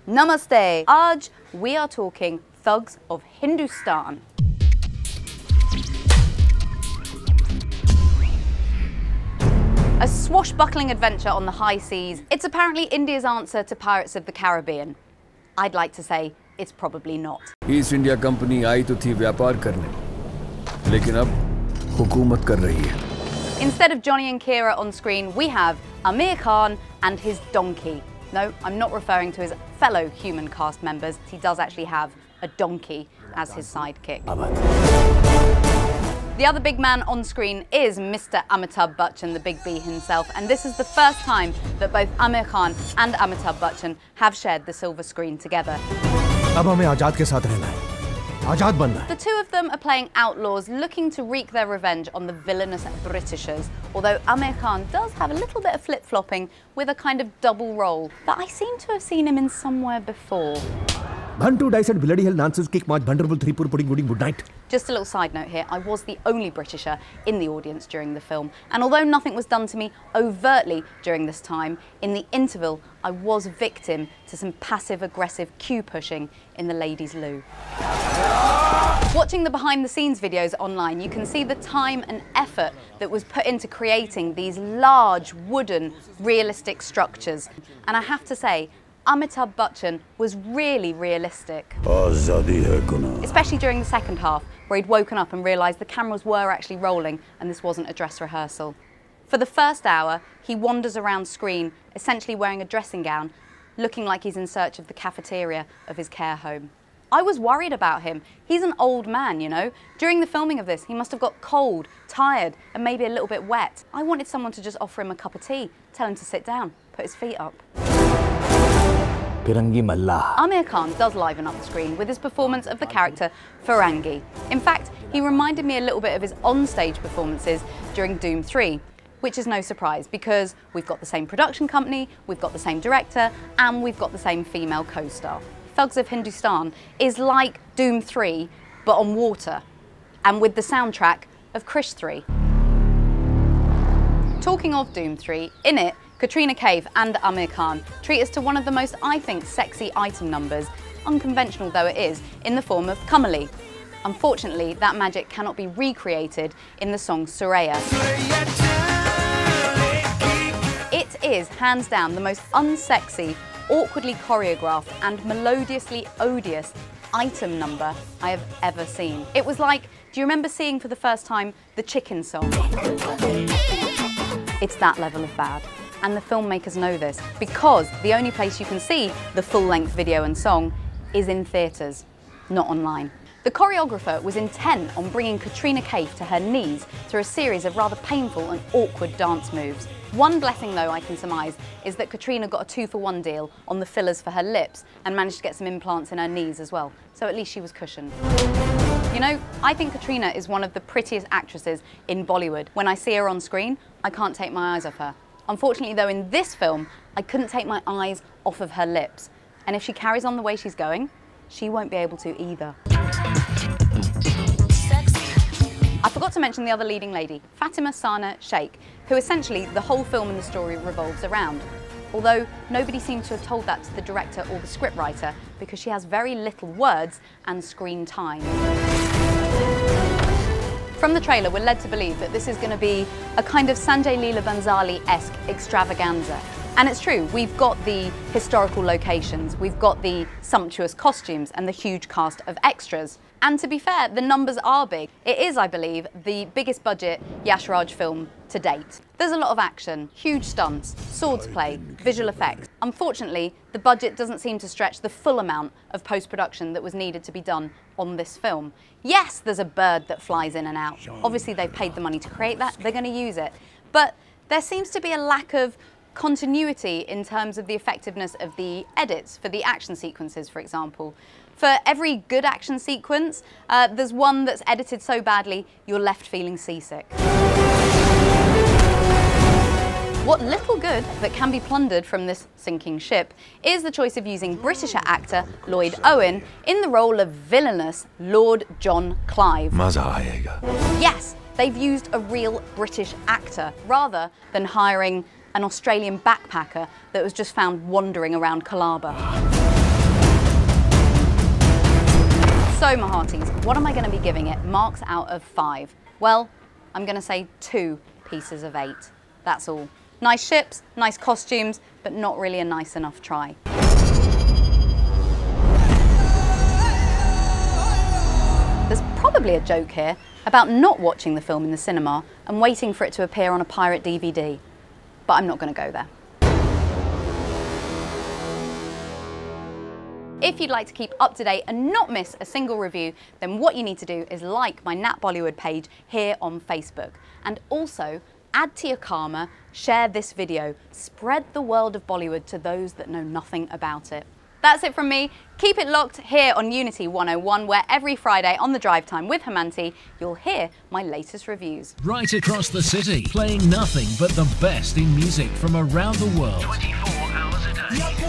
Namaste. Aaj we are talking thugs of Hindustan. A swashbuckling adventure on the high seas. It's apparently India's answer to Pirates of the Caribbean. I'd like to say it's probably not. East India Company आई तो थी व्यापार करने, लेकिन अब हुकूमत कर रही है. Instead of Johnny and Kira on screen, we have Aamir Khan and his donkey. No, I'm not referring to his fellow human cast members. He does actually have a donkey as his sidekick. The other big man on screen is Mr. Amotabh Bachchan, the Big B himself, and this is the first time that both Aamir Khan and Amotabh Bachchan have shared the silver screen together. अब हमें आजाद के साथ रहना है. आजाद बनना है. The two of them are playing outlaws looking to wreak their revenge on the villainous Britishers, although Aamir Khan does have a little bit of flip-flopping with a kind of double role that I seem to have seen him in somewhere before. Bhantu dice at bloody hell nonsense kick match Bhanderable 3 pur pudding good night. Just a little side note here, I was the only Britisher in the audience during the film, and although nothing was done to me overtly during this time, in the interval I was victim to some passive-aggressive queue pushing in the ladies' loo. Watching the behind-the-scenes videos online, you can see the time and effort that was put into creating these large, wooden, realistic structures, and I have to say, Amitabh Bachchan was really realistic. Especially during the second half, where he'd woken up and realised the cameras were actually rolling and this wasn't a dress rehearsal. For the first hour, he wanders around screen, essentially wearing a dressing gown, looking like he's in search of the cafeteria of his care home. I was worried about him. He's an old man, you know. During the filming of this, he must have got cold, tired, and maybe a little bit wet. I wanted someone to just offer him a cup of tea, tell him to sit down, put his feet up. Aamir Khan does liven up the screen with his performance of the character Firangi. In fact, he reminded me a little bit of his on-stage performances during Doom 3, which is no surprise because we've got the same production company, we've got the same director, and we've got the same female co-star. Thugs of Hindustan is like Doom 3, but on water, and with the soundtrack of Krish 3. Talking of Doom 3, in it, Katrina, Kaif and Aamir Khan treat us to one of the most, I think, sexy item numbers, unconventional though it is, in the form of Kamali. Unfortunately, that magic cannot be recreated in the song Suraya. It is, hands down, the most unsexy, awkwardly choreographed and melodiously odious item number I have ever seen. It was like, do you remember seeing for the first time the Chicken song? It's that level of bad. And the filmmakers know this, because the only place you can see the full-length video and song is in theatres, not online. The choreographer was intent on bringing Katrina Kaif to her knees through a series of rather painful and awkward dance moves. One blessing, though, I can surmise, is that Katrina got a 2-for-1 deal on the fillers for her lips and managed to get some implants in her knees as well, so at least she was cushioned. You know, I think Katrina is one of the prettiest actresses in Bollywood. When I see her on screen, I can't take my eyes off her. Unfortunately, though, in this film, I couldn't take my eyes off of her lips. And if she carries on the way she's going, she won't be able to either. I forgot to mention the other leading lady, Fatima Sana Sheikh, who essentially the whole film and the story revolves around. Although nobody seems to have told that to the director or the scriptwriter because she has very little words and screen time. From the trailer, we're led to believe that this is going to be a kind of Sanjay Leela Bhansali-esque extravaganza. And it's true, we've got the historical locations, we've got the sumptuous costumes and the huge cast of extras. And to be fair, the numbers are big. It is, I believe, the biggest budget Yash Raj film to date. There's a lot of action, huge stunts, swords play, visual effects. Unfortunately, the budget doesn't seem to stretch the full amount of post-production that was needed to be done on this film. Yes, there's a bird that flies in and out. Obviously, they've paid the money to create that, they're going to use it. But there seems to be a lack of continuity in terms of the effectiveness of the edits for the action sequences, for example. For every good action sequence, there's one that's edited so badly you're left feeling seasick. What little good that can be plundered from this sinking ship is the choice of using British actor Lloyd Owen in the role of villainous Lord John Clive. Maza aayega. Yes, they've used a real British actor rather than hiring an Australian backpacker that was just found wandering around Calabar. So my hearties, what am I going to be giving it marks out of 5? Well, I'm going to say 2 pieces of 8. That's all. Nice ships, nice costumes, but not really a nice enough try. There's probably a joke here about not watching the film in the cinema and waiting for it to appear on a pirate DVD, but I'm not going to go there. If you'd like to keep up to date and not miss a single review, then what you need to do is like my Nat Bollywood page here on Facebook. And also, add to your karma, share this video, spread the world of Bollywood to those that know nothing about it. That's it from me. Keep it locked here on Unity 101, where every Friday on The Drive Time with Hemanti, you'll hear my latest reviews. Right across the city, playing nothing but the best in music from around the world. 24 hours a day.